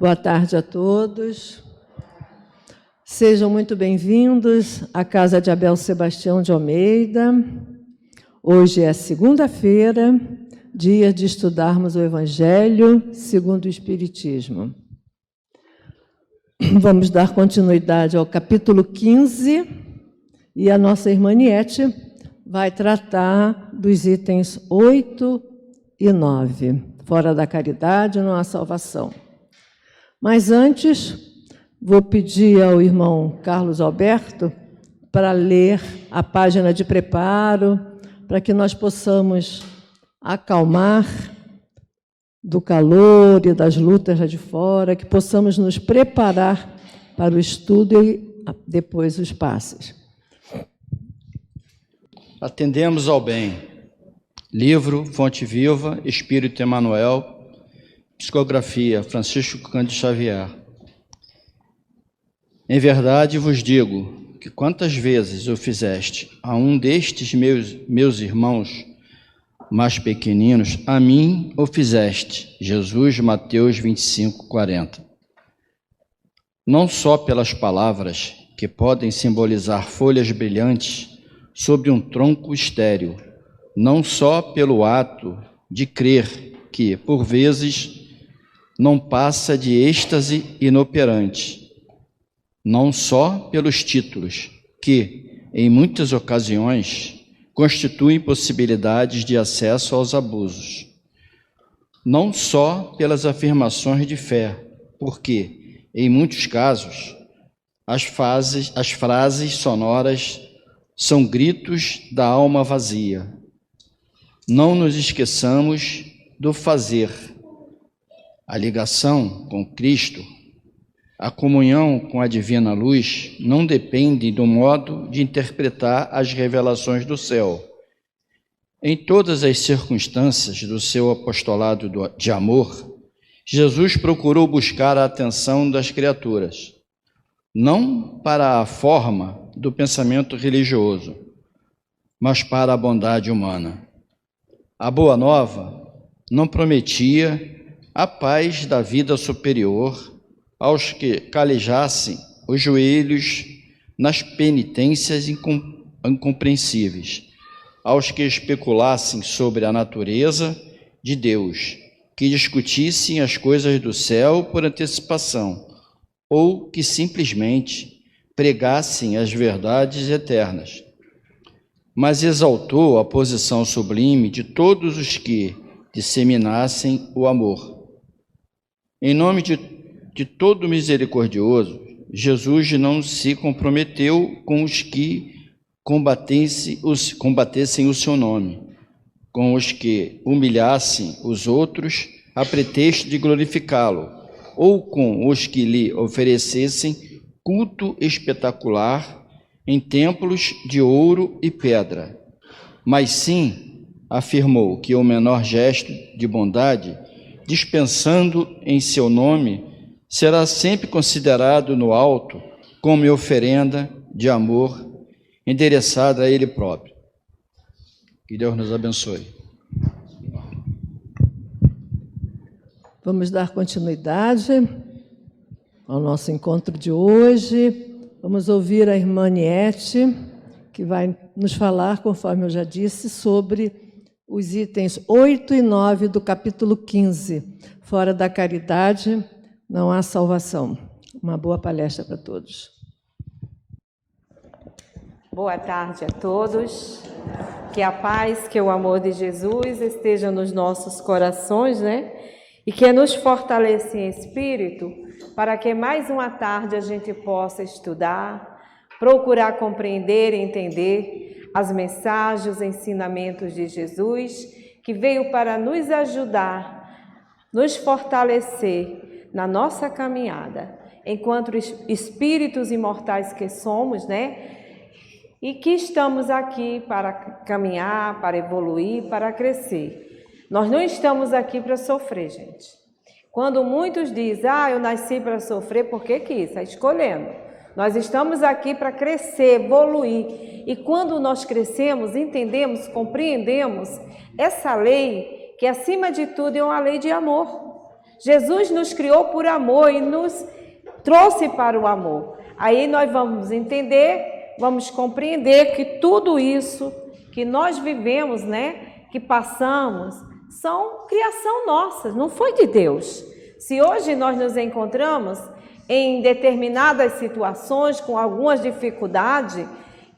Boa tarde a todos. Sejam muito bem-vindos à Casa de Abel Sebastião de Almeida. Hoje é segunda-feira, dia de estudarmos o Evangelho segundo o Espiritismo. Vamos dar continuidade ao capítulo 15 e a nossa irmã Niete vai tratar dos itens 8 e 9. Fora da caridade não há salvação. Mas antes, vou pedir ao irmão Carlos Alberto para ler a página de preparo, para que nós possamos acalmar do calor e das lutas lá de fora, que possamos nos preparar para o estudo e depois os passes. Atendemos ao bem. Livro Fonte Viva, Espírito Emmanuel, psicografia Francisco Cândido Xavier. Em verdade vos digo que quantas vezes o fizeste a um destes meus irmãos mais pequeninos, a mim o fizeste. Jesus, Mateus 25, 40. Não só pelas palavras, que podem simbolizar folhas brilhantes sobre um tronco estéril, não só pelo ato de crer que, por vezes, não passa de êxtase inoperante, não só pelos títulos, que, em muitas ocasiões, constituem possibilidades de acesso aos abusos, não só pelas afirmações de fé, porque, em muitos casos, as frases sonoras são gritos da alma vazia. Não nos esqueçamos do fazer. A ligação com Cristo, a comunhão com a divina luz, não depende do modo de interpretar as revelações do céu. Em todas as circunstâncias do seu apostolado de amor, Jesus procurou buscar a atenção das criaturas, não para a forma do pensamento religioso, mas para a bondade humana. A Boa Nova não prometia a paz da vida superior aos que calejassem os joelhos nas penitências incompreensíveis, aos que especulassem sobre a natureza de Deus, que discutissem as coisas do céu por antecipação, ou que simplesmente pregassem as verdades eternas. Mas exaltou a posição sublime de todos os que disseminassem o amor. Em nome de todo misericordioso, Jesus não se comprometeu com os que combatessem o seu nome, com os que humilhassem os outros a pretexto de glorificá-lo, ou com os que lhe oferecessem culto espetacular em templos de ouro e pedra. Mas sim, afirmou que o menor gesto de bondade, dispensando em seu nome, será sempre considerado no alto como oferenda de amor endereçada a Ele próprio. Que Deus nos abençoe. Vamos dar continuidade ao nosso encontro de hoje. Vamos ouvir a irmã Niete, que vai nos falar, conforme eu já disse, sobre os itens 8 e 9 do capítulo 15. Fora da caridade não há salvação. Uma boa palestra para todos. Boa tarde a todos. Que a paz, que o amor de Jesus esteja nos nossos corações, né? E que nos fortaleça em espírito, para que mais uma tarde a gente possa estudar, procurar compreender e entender as mensagens, os ensinamentos de Jesus, que veio para nos ajudar, nos fortalecer na nossa caminhada, enquanto espíritos imortais que somos, né? E que estamos aqui para caminhar, para evoluir, para crescer. Nós não estamos aqui para sofrer, gente. Quando muitos dizem, eu nasci para sofrer, por que quis? Está escolhendo. Nós estamos aqui para crescer, evoluir. E quando nós crescemos, entendemos, compreendemos essa lei, que acima de tudo é uma lei de amor. Jesus nos criou por amor e nos trouxe para o amor. Aí nós vamos entender, vamos compreender que tudo isso que nós vivemos, né, que passamos, são criação nossa, não foi de Deus. Se hoje nós nos encontramos em determinadas situações, com algumas dificuldades,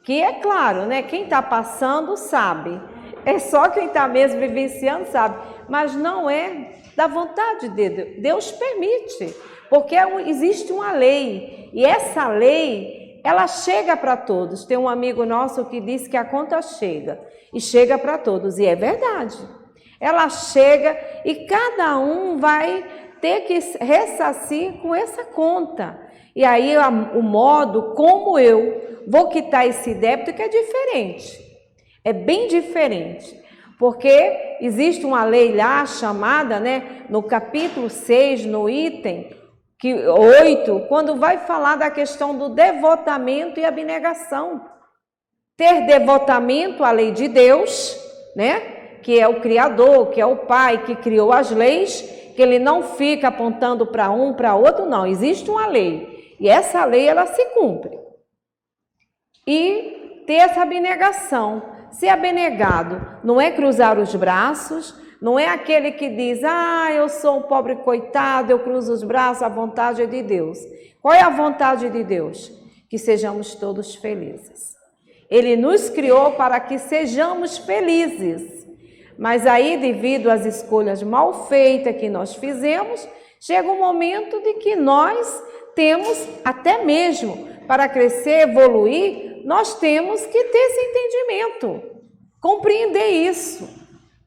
que é claro, né, quem está passando sabe, é só quem está mesmo vivenciando sabe, mas não é da vontade de Deus. Deus permite, porque existe uma lei, e essa lei, ela chega para todos. Tem um amigo nosso que diz que a conta chega, e chega para todos, e é verdade. Ela chega e cada um vai ter que ressarcir com essa conta. E aí o modo como eu vou quitar esse débito que é diferente. É bem diferente. Porque existe uma lei lá chamada, né, no capítulo 6, no item 8, quando vai falar da questão do devotamento e abnegação. Ter devotamento à lei de Deus, né? Que é o Criador, que é o Pai, que criou as leis, que ele não fica apontando para um, para outro, não. Existe uma lei, e essa lei, ela se cumpre. E ter essa abnegação. Ser abnegado não é cruzar os braços, não é aquele que diz, eu sou um pobre coitado, eu cruzo os braços, a vontade é de Deus. Qual é a vontade de Deus? Que sejamos todos felizes. Ele nos criou para que sejamos felizes. Mas aí, devido às escolhas mal feitas que nós fizemos, chega um momento de que nós temos, até mesmo para crescer, evoluir, nós temos que ter esse entendimento, compreender isso,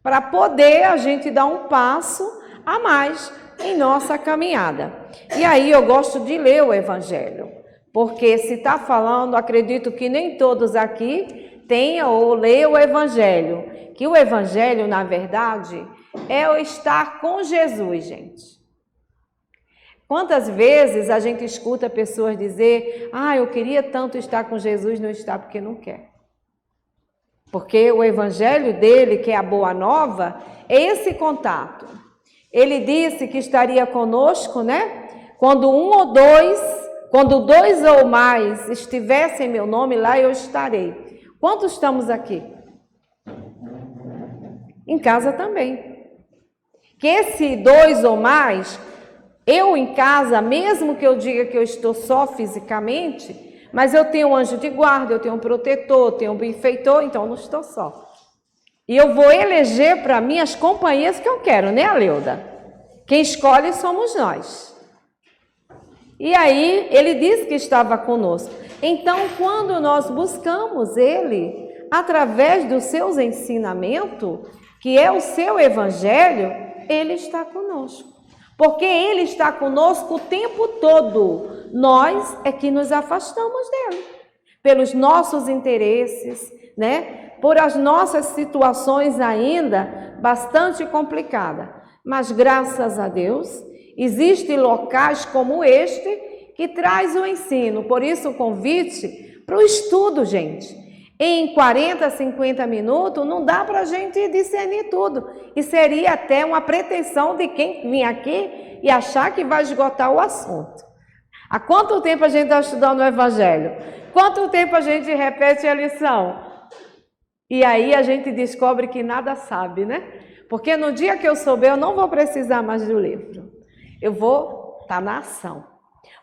para poder a gente dar um passo a mais em nossa caminhada. E aí eu gosto de ler o Evangelho, porque se está falando, acredito que nem todos aqui tenham ou leiam o Evangelho, que o Evangelho, na verdade, é o estar com Jesus, gente. Quantas vezes a gente escuta pessoas dizer, eu queria tanto estar com Jesus, não está porque não quer. Porque o Evangelho dele, que é a boa nova, é esse contato. Ele disse que estaria conosco, né? Quando dois ou mais estivessem em meu nome, lá eu estarei. Quantos estamos aqui? Em casa também. Que esse dois ou mais, eu em casa, mesmo que eu diga que eu estou só fisicamente, mas eu tenho um anjo de guarda, eu tenho um protetor, eu tenho um benfeitor, então eu não estou só. E eu vou eleger para mim as companhias que eu quero, né, Aleuda? Quem escolhe somos nós. E aí, ele disse que estava conosco. Então, quando nós buscamos ele, através dos seus ensinamentos, que é o seu evangelho, ele está conosco. Porque ele está conosco o tempo todo. Nós é que nos afastamos dele. Pelos nossos interesses, né? Por as nossas situações ainda bastante complicadas. Mas graças a Deus, existem locais como este que traz o ensino. Por isso o convite para o estudo, gente. Em 40, 50 minutos, não dá para a gente discernir tudo. E seria até uma pretensão de quem vem aqui e achar que vai esgotar o assunto. Há quanto tempo a gente está estudando o Evangelho? Quanto tempo a gente repete a lição? E aí a gente descobre que nada sabe, né? Porque no dia que eu souber, eu não vou precisar mais do livro. Eu vou estar na ação.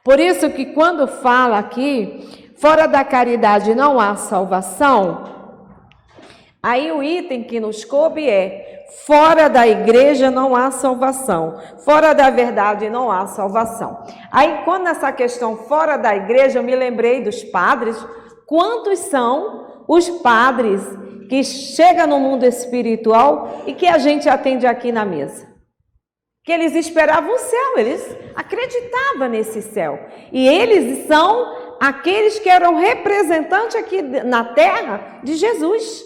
Por isso que quando fala aqui, fora da caridade não há salvação, aí o item que nos coube é, fora da igreja não há salvação, fora da verdade não há salvação. Aí quando essa questão fora da igreja, eu me lembrei dos padres, quantos são os padres que chegam no mundo espiritual e que a gente atende aqui na mesa? Que eles esperavam o céu, eles acreditavam nesse céu. E eles são aqueles que eram representantes aqui na terra de Jesus.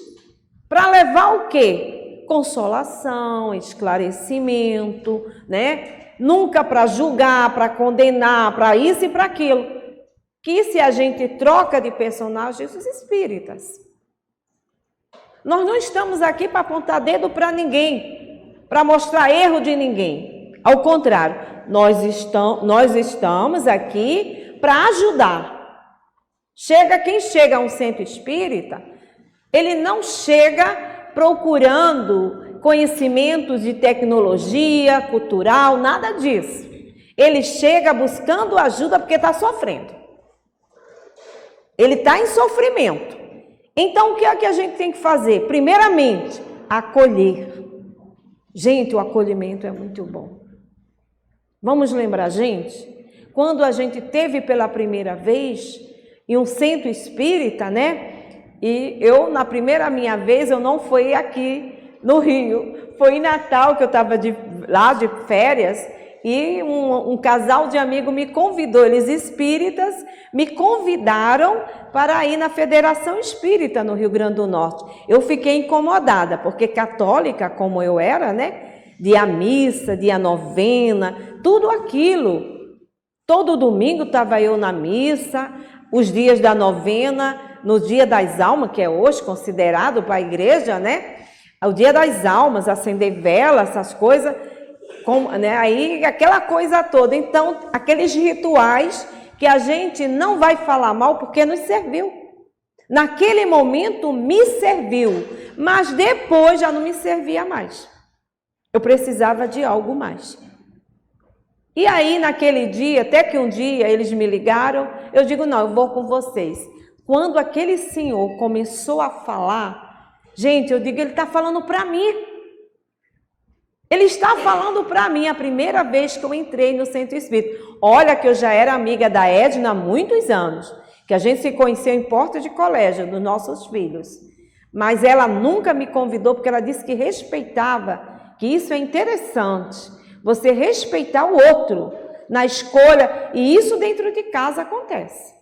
Para levar o quê? Consolação, esclarecimento, né? Nunca para julgar, para condenar, para isso e para aquilo. Que se a gente troca de personagens, os espíritas. Nós não estamos aqui para apontar dedo para ninguém, para mostrar erro de ninguém. Ao contrário, nós estamos aqui para ajudar. Quem chega a um centro espírita, ele não chega procurando conhecimentos de tecnologia, cultural, nada disso. Ele chega buscando ajuda porque está sofrendo. Ele está em sofrimento. Então, o que é que a gente tem que fazer? Primeiramente, acolher. Gente, o acolhimento é muito bom. Vamos lembrar, gente, quando a gente teve pela primeira vez em um centro espírita, né? E eu, na primeira minha vez, eu não fui aqui no Rio. Foi em Natal que eu estava lá de férias e um casal de amigos me convidou, eles espíritas, me convidaram para ir na Federação Espírita no Rio Grande do Norte. Eu fiquei incomodada, porque católica como eu era, né? De a missa, de a novena, tudo aquilo. Todo domingo estava eu na missa, os dias da novena, no dia das almas, que é hoje considerado para a igreja, né? O dia das almas, acender vela, essas coisas, né? Aí aquela coisa toda. Então, aqueles rituais que a gente não vai falar mal porque nos serviu. Naquele momento me serviu, mas depois já não me servia mais. Eu precisava de algo mais. E aí, naquele dia, até que um dia eles me ligaram, eu digo, não, eu vou com vocês. Quando aquele senhor começou a falar, gente, eu digo, ele está falando para mim. Ele está falando para mim a primeira vez que eu entrei no centro espírita. Olha que eu já era amiga da Edna há muitos anos, que a gente se conheceu em porta de colégio dos nossos filhos. Mas ela nunca me convidou porque ela disse que respeitava, que isso é interessante, você respeitar o outro na escolha, e isso dentro de casa acontece.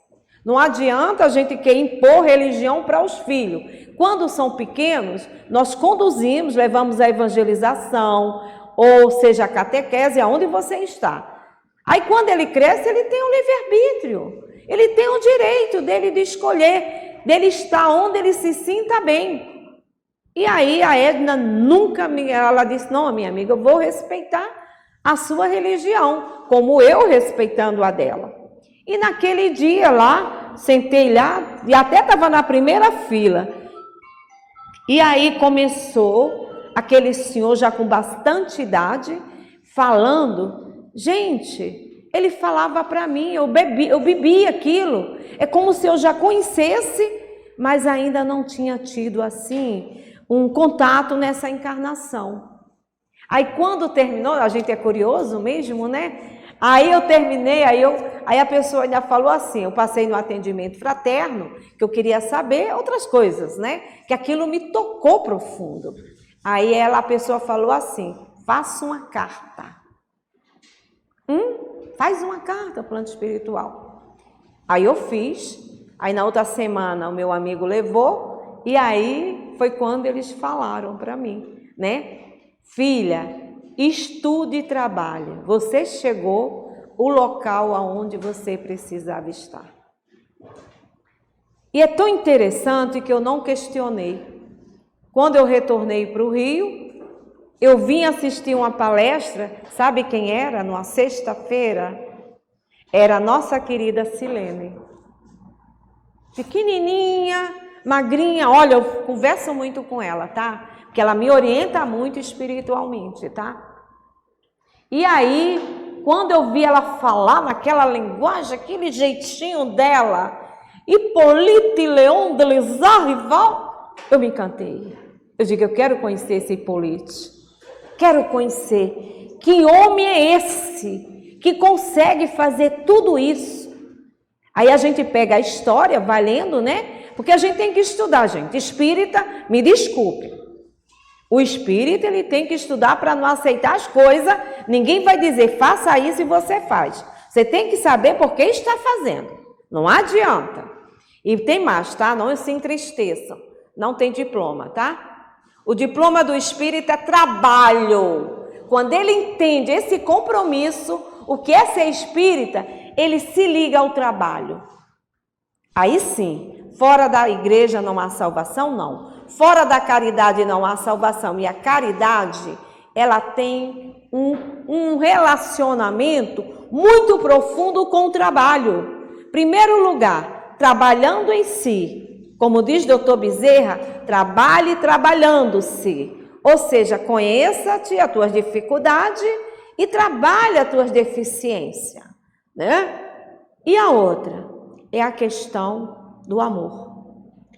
Não adianta a gente querer impor religião para os filhos. Quando são pequenos, nós conduzimos, levamos a evangelização, ou seja, a catequese, aonde você está. Aí quando ele cresce, ele tem um livre-arbítrio, ele tem o direito dele de escolher, dele estar onde ele se sinta bem. E aí a Edna ela disse, não, minha amiga, eu vou respeitar a sua religião, como eu respeitando a dela. E naquele dia lá, sentei lá, e até estava na primeira fila. E aí começou aquele senhor já com bastante idade, falando. Gente, ele falava para mim, eu bebi aquilo. É como se eu já conhecesse, mas ainda não tinha tido assim um contato nessa encarnação. Aí quando terminou, a gente é curioso mesmo, né? Aí eu terminei, aí a pessoa ainda falou assim, eu passei no atendimento fraterno, que eu queria saber outras coisas, né? Que aquilo me tocou profundo. Aí a pessoa falou assim, faça uma carta. Faz uma carta, plano espiritual. Aí eu fiz, aí na outra semana o meu amigo levou, e aí foi quando eles falaram para mim, né? Filha, estude e trabalhe. Você chegou o local aonde você precisava estar. E é tão interessante que eu não questionei. Quando eu retornei para o Rio, eu vim assistir uma palestra, sabe quem era? Numa sexta-feira, era a nossa querida Silene. Pequenininha, magrinha, olha, eu converso muito com ela, tá? Porque ela me orienta muito espiritualmente, tá? E aí, quando eu vi ela falar naquela linguagem, aquele jeitinho dela, Hipólite Leon de Lizarrival, eu me encantei. Eu digo, eu quero conhecer esse Hipólite. Quero conhecer. Que homem é esse que consegue fazer tudo isso? Aí a gente pega a história, vai lendo, né? Porque a gente tem que estudar, gente. Espírita, me desculpe. O espírita, ele tem que estudar para não aceitar as coisas. Ninguém vai dizer, faça isso e você faz. Você tem que saber por que está fazendo. Não adianta. E tem mais, tá? Não se entristeçam. Não tem diploma, tá? O diploma do espírita é trabalho. Quando ele entende esse compromisso, o que é ser espírita, ele se liga ao trabalho. Aí sim, fora da igreja não há salvação, não. Fora da caridade não há salvação. E a caridade ela tem um relacionamento muito profundo com o trabalho. Primeiro lugar, trabalhando em si. Como diz Dr. Bezerra, trabalhe trabalhando-se. Ou seja, conheça-te as tuas dificuldades e trabalhe as tuas deficiências, né? E a outra é a questão do amor.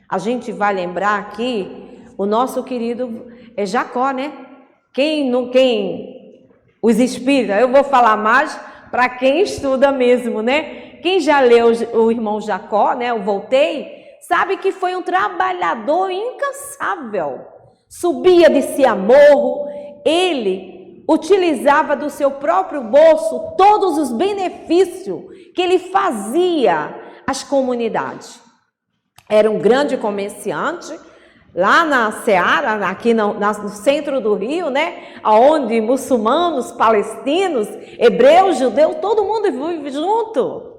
A gente vai lembrar aqui o nosso querido Jacó, né? Os espíritas, eu vou falar mais para quem estuda mesmo, né? Quem já leu o irmão Jacó, né? Eu voltei, sabe que foi um trabalhador incansável. Subia, descia morro, ele utilizava do seu próprio bolso todos os benefícios que ele fazia às comunidades. Era um grande comerciante, lá na Seara, aqui no centro do Rio, né? Onde muçulmanos, palestinos, hebreus, judeus, todo mundo vive junto.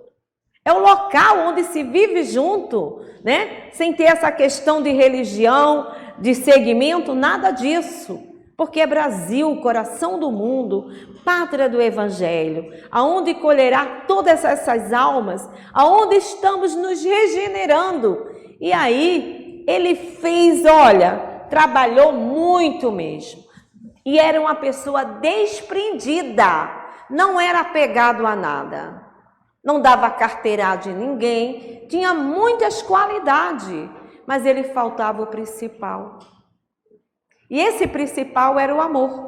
É o local onde se vive junto, né? Sem ter essa questão de religião, de segmento, nada disso. Porque é Brasil, coração do mundo, pátria do Evangelho, aonde colherá todas essas almas, aonde estamos nos regenerando. E aí, ele fez, olha, trabalhou muito mesmo. E era uma pessoa desprendida, não era apegado a nada. Não dava carteirada de ninguém, tinha muitas qualidades, mas ele faltava o principal. E esse principal era o amor.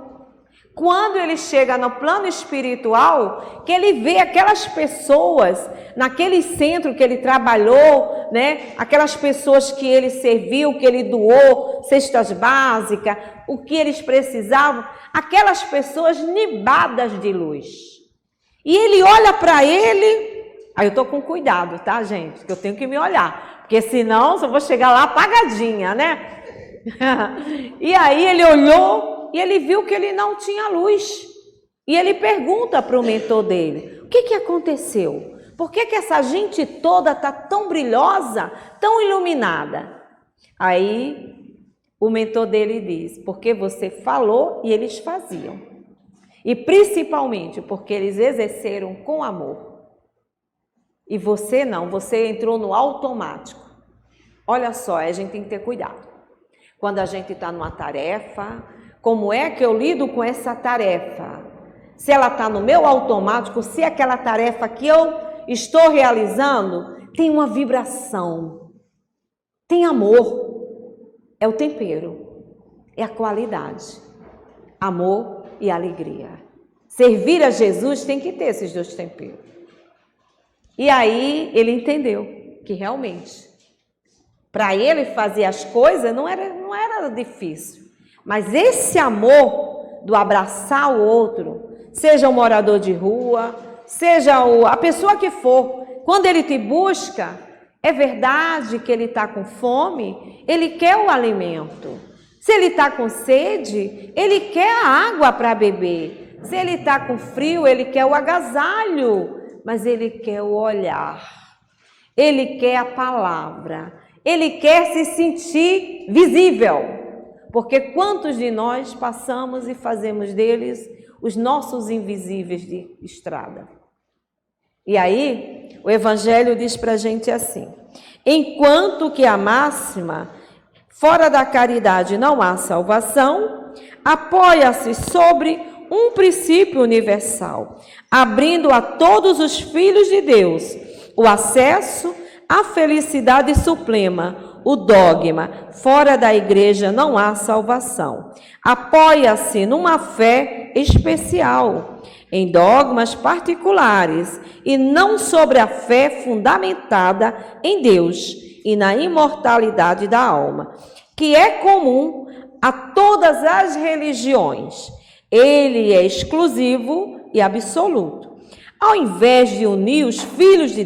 Quando ele chega no plano espiritual, que ele vê aquelas pessoas, naquele centro que ele trabalhou, né? Aquelas pessoas que ele serviu, que ele doou, cestas básicas, o que eles precisavam, aquelas pessoas nibadas de luz. E ele olha para ele, aí eu tô com cuidado, tá, gente? Que eu tenho que me olhar, porque senão eu vou chegar lá apagadinha, né? E aí ele olhou e ele viu que ele não tinha luz. E ele pergunta para o mentor dele, o que aconteceu? Por que essa gente toda está tão brilhosa, tão iluminada? Aí o mentor dele diz, porque você falou e eles faziam. E principalmente porque eles exerceram com amor. E você não, você entrou no automático. Olha só, a gente tem que ter cuidado. Quando a gente está numa tarefa, como é que eu lido com essa tarefa? Se ela está no meu automático, se aquela tarefa que eu estou realizando tem uma vibração, tem amor, é o tempero, é a qualidade, amor e alegria. Servir a Jesus tem que ter esses dois temperos. E aí ele entendeu que realmente, para ele fazer as coisas não era difícil. Mas esse amor do abraçar o outro, seja um morador de rua, seja a pessoa que for, quando ele te busca, é verdade que ele está com fome, ele quer o alimento. Se ele está com sede, ele quer a água para beber. Se ele está com frio, ele quer o agasalho, mas ele quer o olhar. Ele quer a palavra. Ele quer se sentir visível, porque quantos de nós passamos e fazemos deles os nossos invisíveis de estrada? E aí, o Evangelho diz para a gente assim, enquanto que a máxima, fora da caridade não há salvação, apoia-se sobre um princípio universal, abrindo a todos os filhos de Deus o acesso a felicidade suprema, o dogma, fora da igreja não há salvação. Apoia-se numa fé especial, em dogmas particulares, e não sobre a fé fundamentada em Deus e na imortalidade da alma, que é comum a todas as religiões. Ele é exclusivo e absoluto. Ao invés de unir os filhos de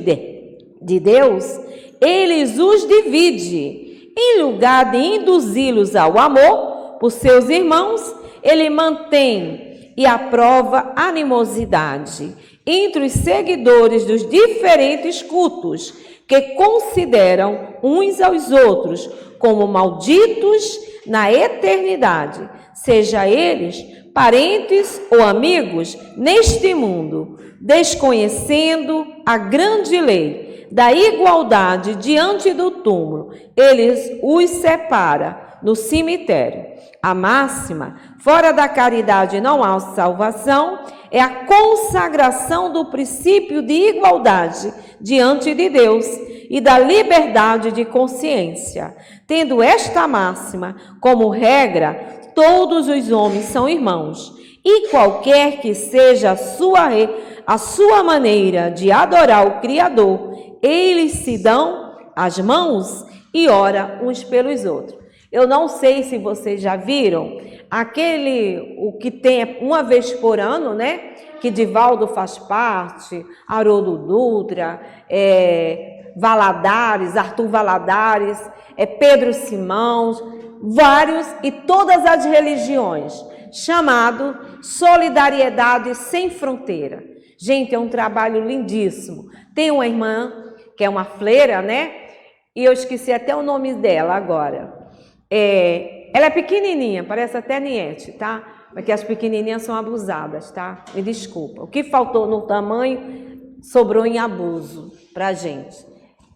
Deus, eles os divide. Em lugar de induzi-los ao amor por seus irmãos, ele mantém e aprova animosidade entre os seguidores dos diferentes cultos, que consideram uns aos outros como malditos na eternidade, seja eles parentes ou amigos neste mundo, desconhecendo a grande lei da igualdade diante do túmulo, eles os separa no cemitério. A máxima, fora da caridade não há salvação, é a consagração do princípio de igualdade diante de Deus e da liberdade de consciência. Tendo esta máxima como regra, todos os homens são irmãos, e qualquer que seja a sua maneira de adorar o Criador, eles se dão as mãos e oram uns pelos outros. Eu não sei se vocês já viram o que tem uma vez por ano, né? Que Divaldo faz parte, Haroldo Dutra, Valadares, Arthur Valadares, Pedro Simão, vários e todas as religiões, chamado Solidariedade Sem Fronteira. Gente, é um trabalho lindíssimo. Tem uma irmã, que é uma freira, né? E eu esqueci até o nome dela agora. Ela é pequenininha, parece até Niete, tá? Porque as pequenininhas são abusadas, tá? Me desculpa. O que faltou no tamanho, sobrou em abuso pra gente.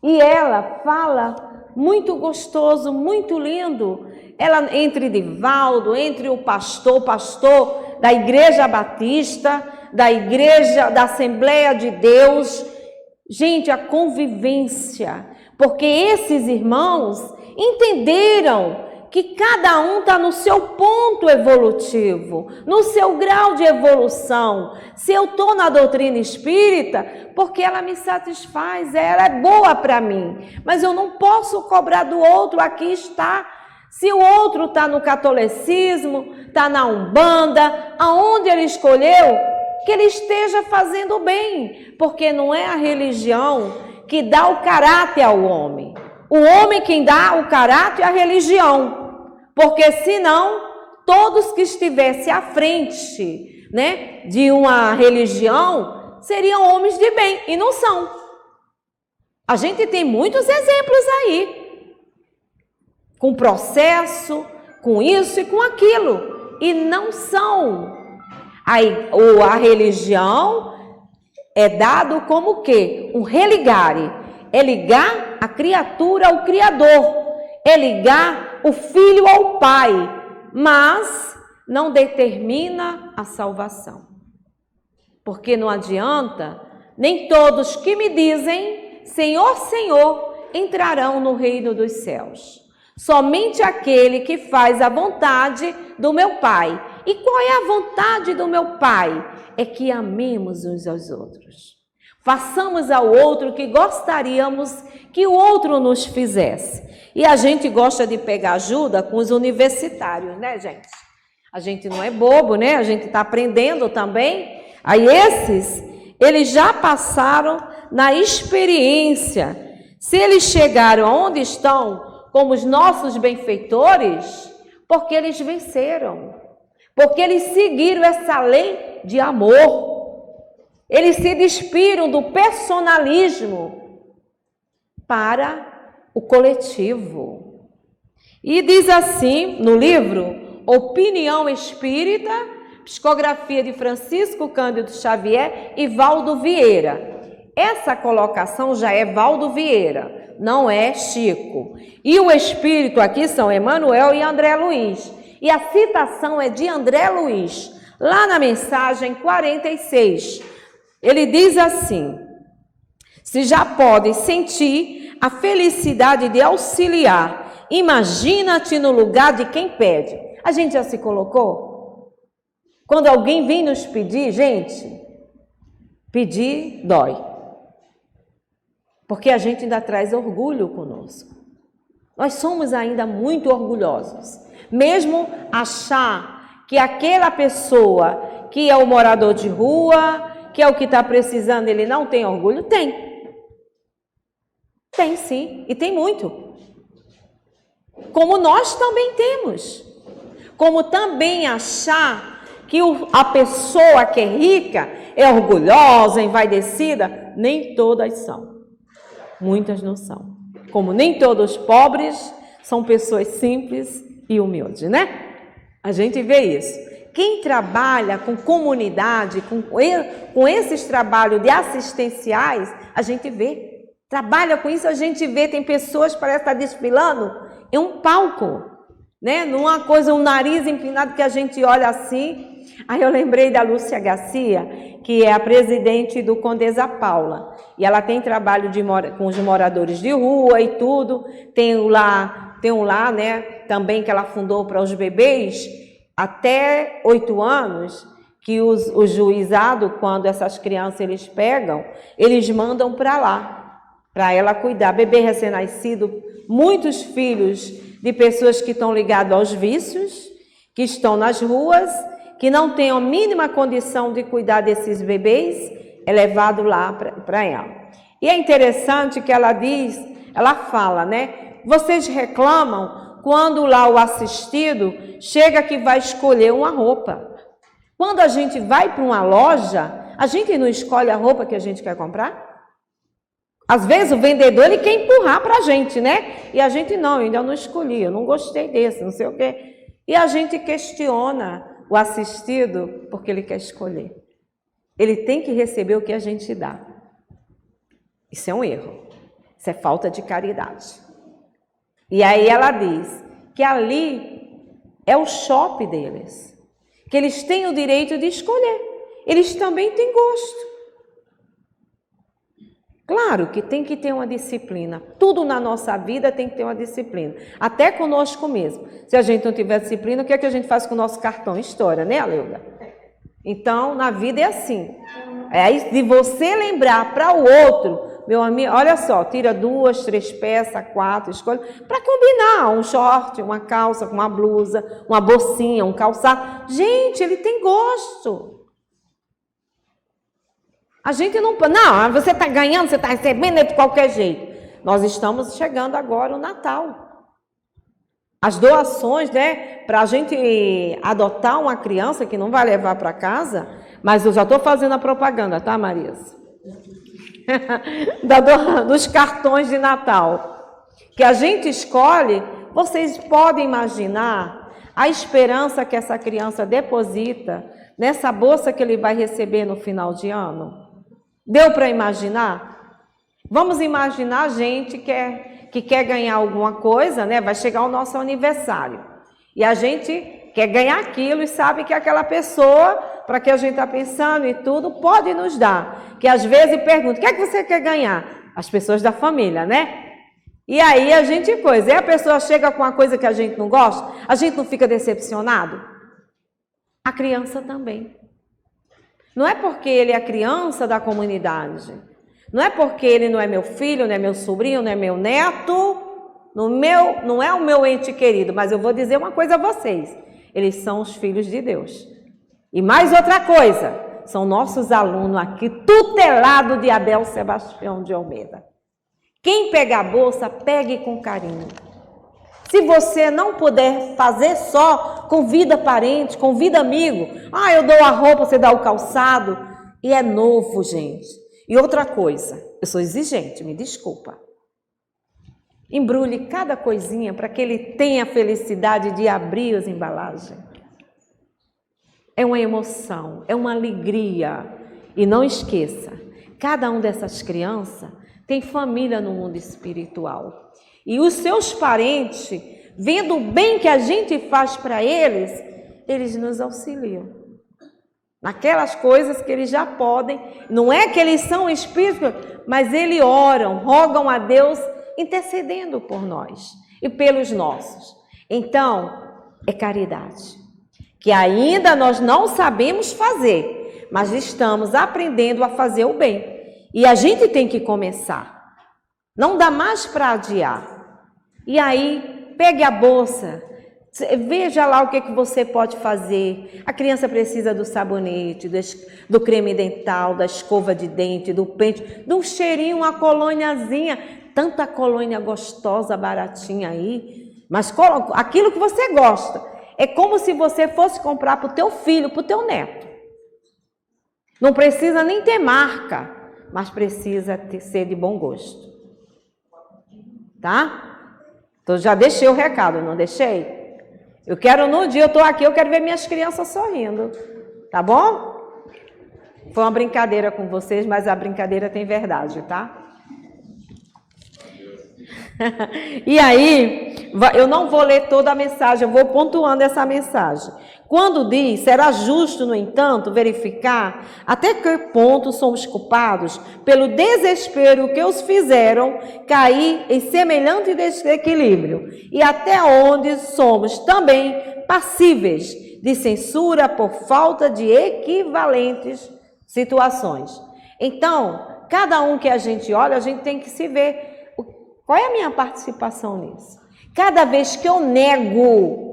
E ela fala muito gostoso, muito lindo. Ela, entre Divaldo, entre o pastor da Igreja Batista, da Igreja da Assembleia de Deus. Gente, a convivência. Porque esses irmãos entenderam que cada um está no seu ponto evolutivo, no seu grau de evolução. Se eu estou na doutrina espírita, porque ela me satisfaz, ela é boa para mim, mas eu não posso cobrar do outro, aqui está. Se o outro está no catolicismo, está na Umbanda, aonde ele escolheu, que ele esteja fazendo bem, porque não é a religião que dá o caráter ao homem. O homem quem dá o caráter é a religião, porque senão todos que estivessem à frente, né, de uma religião seriam homens de bem, e não são. A gente tem muitos exemplos aí, com processo, com isso e com aquilo, e não são. A religião é dado como o quê? Um religare. É ligar a criatura ao Criador, é ligar o filho ao Pai, mas não determina a salvação. Porque não adianta, nem todos que me dizem Senhor, Senhor, entrarão no reino dos céus. Somente aquele que faz a vontade do meu Pai. E qual é a vontade do meu Pai? É que amemos uns aos outros. Façamos ao outro o que gostaríamos que o outro nos fizesse. E a gente gosta de pegar ajuda com os universitários, né, gente? A gente não é bobo, né? A gente está aprendendo também. Aí eles já passaram na experiência. Se eles chegaram aonde estão, como os nossos benfeitores, porque eles venceram. Porque eles seguiram essa lei de amor. Eles se despiram do personalismo para o coletivo. E diz assim no livro Opinião Espírita, psicografia de Francisco Cândido Xavier e Valdo Vieira. Essa colocação já é Valdo Vieira, não é Chico. E o espírito aqui são Emmanuel e André Luiz. E a citação é de André Luiz, lá na mensagem 46. Ele diz assim: se já pode sentir a felicidade de auxiliar, imagina-te no lugar de quem pede. A gente já se colocou? Quando alguém vem nos pedir, gente, pedir dói. Porque a gente ainda traz orgulho conosco. Nós somos ainda muito orgulhosos. Mesmo achar que aquela pessoa que é o morador de rua, que é o que está precisando, ele não tem orgulho? Tem. Tem sim, e tem muito. Como nós também temos. Como também achar que a pessoa que é rica é orgulhosa, envaidecida, nem todas são. Muitas não são. Como nem todos os pobres são pessoas simples e humildes, né? A gente vê isso. quem trabalha com comunidade, com esses trabalhos de assistenciais, a gente vê. Trabalha com isso, a gente vê, tem pessoas que parecem estar desfilando em um palco, né? Numa coisa, um nariz empinado que a gente olha assim. Aí eu lembrei da Lúcia Garcia, que é a presidente do Condesa Paula. E ela tem trabalho com os moradores de rua e tudo. Tem um lá, né, também que ela fundou para os bebês, até 8 anos, que o juizado, quando essas crianças eles pegam, eles mandam para lá, para ela cuidar. Bebê recém-nascido, muitos filhos de pessoas que estão ligados aos vícios, que estão nas ruas, que não têm a mínima condição de cuidar desses bebês, é levado lá para ela. E é interessante que ela fala, né? Vocês reclamam quando lá o assistido chega que vai escolher uma roupa. Quando a gente vai para uma loja, a gente não escolhe a roupa que a gente quer comprar? Às vezes o vendedor ele quer empurrar para a gente, né? E a gente não, ainda não escolhi, eu não gostei desse, não sei o quê. E a gente questiona o assistido porque ele quer escolher. Ele tem que receber o que a gente dá. Isso é um erro. Isso é falta de caridade. E aí ela diz que ali é o shopping deles, que eles têm o direito de escolher. Eles também têm gosto. Claro que tem que ter uma disciplina. Tudo na nossa vida tem que ter uma disciplina. Até conosco mesmo. Se a gente não tiver disciplina, o que é que a gente faz com o nosso cartão? História, né, Aleuda? Então, na vida é assim. É de você lembrar para o outro, meu amigo, olha só, tira 2, 3 peças, 4, escolhe, para combinar um short, uma calça com uma blusa, uma bolsinha, um calçado. Gente, ele tem gosto. A gente não, você está ganhando, você está recebendo de qualquer jeito. Nós estamos chegando agora o Natal. As doações, né, para a gente adotar uma criança que não vai levar para casa, mas eu já estou fazendo a propaganda, tá, Marias? Dos cartões de Natal. Que a gente escolhe, vocês podem imaginar a esperança que essa criança deposita nessa bolsa que ele vai receber no final de ano? Deu para imaginar? Vamos imaginar a gente que quer ganhar alguma coisa, né? Vai chegar o nosso aniversário. E a gente quer ganhar aquilo e sabe que aquela pessoa, para que a gente está pensando e tudo, pode nos dar. Que às vezes pergunta, o que é que você quer ganhar? As pessoas da família, né? E aí a gente e a pessoa chega com uma coisa que a gente não gosta, a gente não fica decepcionado? A criança também. Não é porque ele é criança da comunidade, não é porque ele não é meu filho, não é meu sobrinho, não é meu neto, não é o meu ente querido, mas eu vou dizer uma coisa a vocês, eles são os filhos de Deus. E mais outra coisa, são nossos alunos aqui, tutelado de Abel Sebastião de Almeida. Quem pega a bolsa, pegue com carinho. Se você não puder fazer só, convida parente, convida amigo. Eu dou a roupa, você dá o calçado. E é novo, gente. E outra coisa, eu sou exigente, me desculpa. Embrulhe cada coisinha para que ele tenha a felicidade de abrir as embalagens. É uma emoção, é uma alegria. E não esqueça, cada uma dessas crianças tem família no mundo espiritual. E os seus parentes, vendo o bem que a gente faz para eles, eles nos auxiliam. Naquelas coisas que eles já podem, não é que eles são espíritos, mas eles oram, rogam a Deus, intercedendo por nós e pelos nossos. Então, é caridade, que ainda nós não sabemos fazer, mas estamos aprendendo a fazer o bem. E a gente tem que começar. Não dá mais para adiar. E aí, pegue a bolsa, veja lá o que você pode fazer. A criança precisa do sabonete, do creme dental, da escova de dente, do pente, de um cheirinho, uma colôniazinha. Tanta colônia gostosa, baratinha aí. Mas aquilo que você gosta. É como se você fosse comprar para o teu filho, para o teu neto. Não precisa nem ter marca, mas precisa ser de bom gosto. Tá? Então, já deixei o recado, não deixei? Eu quero, no dia eu estou aqui, eu quero ver minhas crianças sorrindo. Tá bom? Foi uma brincadeira com vocês, mas a brincadeira tem verdade, tá? E aí, eu não vou ler toda a mensagem, eu vou pontuando essa mensagem. Quando diz, será justo, no entanto, verificar até que ponto somos culpados pelo desespero que os fizeram cair em semelhante desequilíbrio, e até onde somos também passíveis de censura por falta de equivalentes situações. Então, cada um que a gente olha, a gente tem que se ver. Qual é a minha participação nisso? Cada vez que eu nego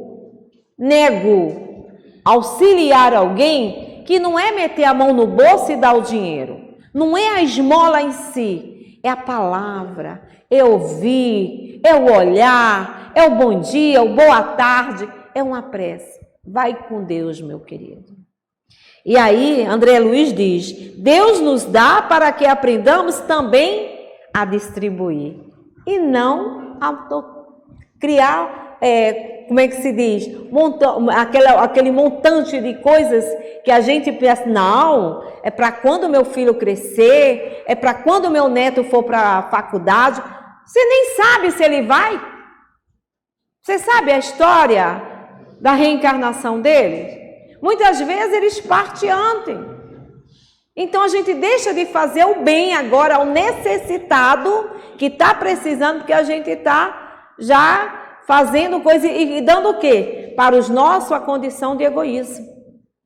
auxiliar alguém, que não é meter a mão no bolso e dar o dinheiro, não é a esmola em si, é a palavra, é ouvir, é o olhar, é o bom dia, o boa tarde, é uma prece. Vai com Deus, meu querido. E aí, André Luiz diz, Deus nos dá para que aprendamos também a distribuir. E não a criar, como é que se diz? Aquele montante de coisas que a gente pensa, não, é para quando meu filho crescer, é para quando meu neto for para a faculdade. Você nem sabe se ele vai. Você sabe a história da reencarnação dele? Muitas vezes eles partem antes. Então a gente deixa de fazer o bem agora ao necessitado que está precisando, porque a gente está já fazendo coisa e dando o quê? Para os nossos a condição de egoísmo.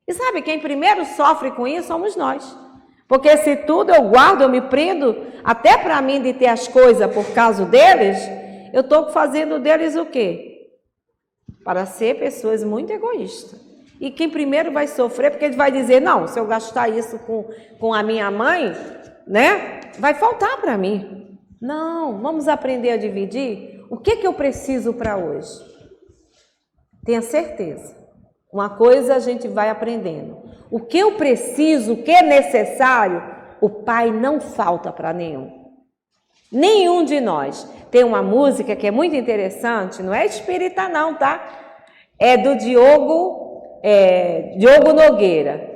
E sabe, quem primeiro sofre com isso somos nós. Porque se tudo eu guardo, eu me prendo, até para mim de ter as coisas por causa deles, eu estou fazendo deles o quê? Para ser pessoas muito egoístas. E quem primeiro vai sofrer, porque ele vai dizer, não, se eu gastar isso com a minha mãe, né, vai faltar para mim. Não, vamos aprender a dividir. O que eu preciso para hoje? Tenha certeza. Uma coisa a gente vai aprendendo. O que eu preciso, o que é necessário, o Pai não falta para nenhum. Nenhum de nós. Tem uma música que é muito interessante, não é espírita não, tá? É do Diogo Nogueira.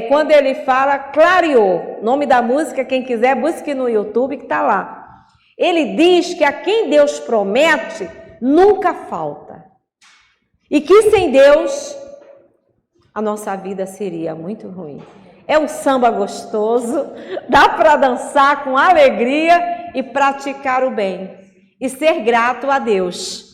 Quando ele fala, clareou. Nome da música, quem quiser, busque no YouTube que está lá. Ele diz que a quem Deus promete, nunca falta. E que sem Deus, a nossa vida seria muito ruim. É um samba gostoso, dá para dançar com alegria e praticar o bem. E ser grato a Deus.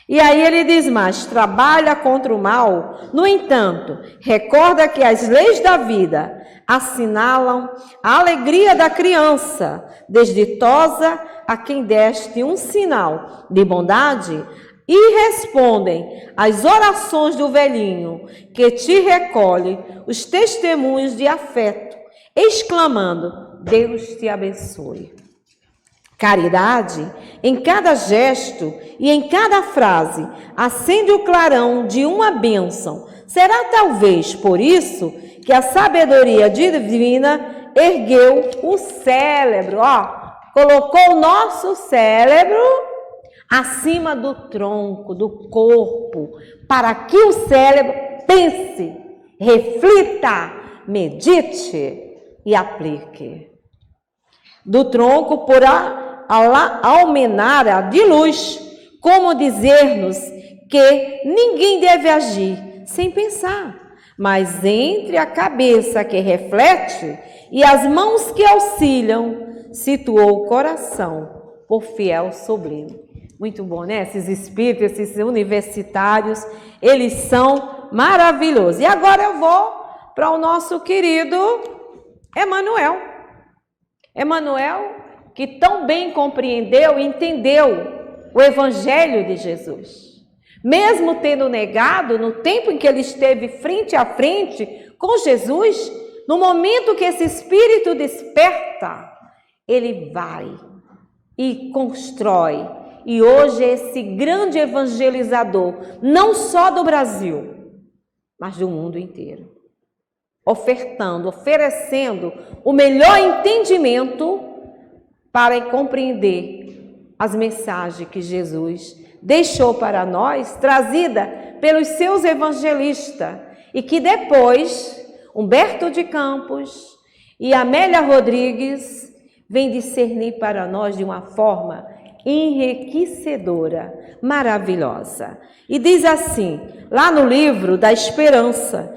E aí ele diz mais, trabalha contra o mal, no entanto, recorda que as leis da vida assinalam a alegria da criança, desditosa a quem deste um sinal de bondade, e respondem às orações do velhinho, que te recolhe os testemunhos de afeto, exclamando, Deus te abençoe. Caridade, em cada gesto e em cada frase, acende o clarão de uma bênção. Será talvez por isso que a sabedoria divina ergueu o cérebro, colocou o nosso cérebro acima do tronco, do corpo, para que o cérebro pense, reflita, medite e aplique. Do tronco por almenara de luz, como dizer-nos que ninguém deve agir sem pensar, mas entre a cabeça que reflete e as mãos que auxiliam, situou o coração por fiel sublime. Muito bom, né? Esses espíritos, esses universitários, eles são maravilhosos. E agora eu vou para o nosso querido Emmanuel. Emmanuel, que tão bem compreendeu e entendeu o Evangelho de Jesus. Mesmo tendo negado, no tempo em que ele esteve frente a frente com Jesus, no momento que esse Espírito desperta, ele vai e constrói. E hoje é esse grande evangelizador, não só do Brasil, mas do mundo inteiro. Oferecendo o melhor entendimento para compreender as mensagens que Jesus deixou para nós, trazida pelos seus evangelistas, e que depois Humberto de Campos e Amélia Rodrigues vêm discernir para nós de uma forma enriquecedora, maravilhosa. E diz assim, lá no livro da Esperança,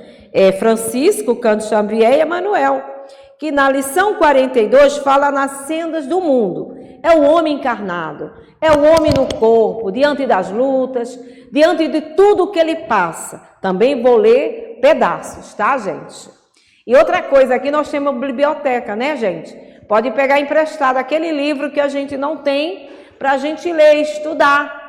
Francisco Cândido Xavier e Emmanuel, que na lição 42 fala nas sendas do mundo. É o homem encarnado, é o homem no corpo, diante das lutas, diante de tudo que ele passa. Também vou ler pedaços, tá, gente? E outra coisa, aqui nós temos uma biblioteca, né, gente? Pode pegar emprestado aquele livro que a gente não tem para a gente ler e estudar.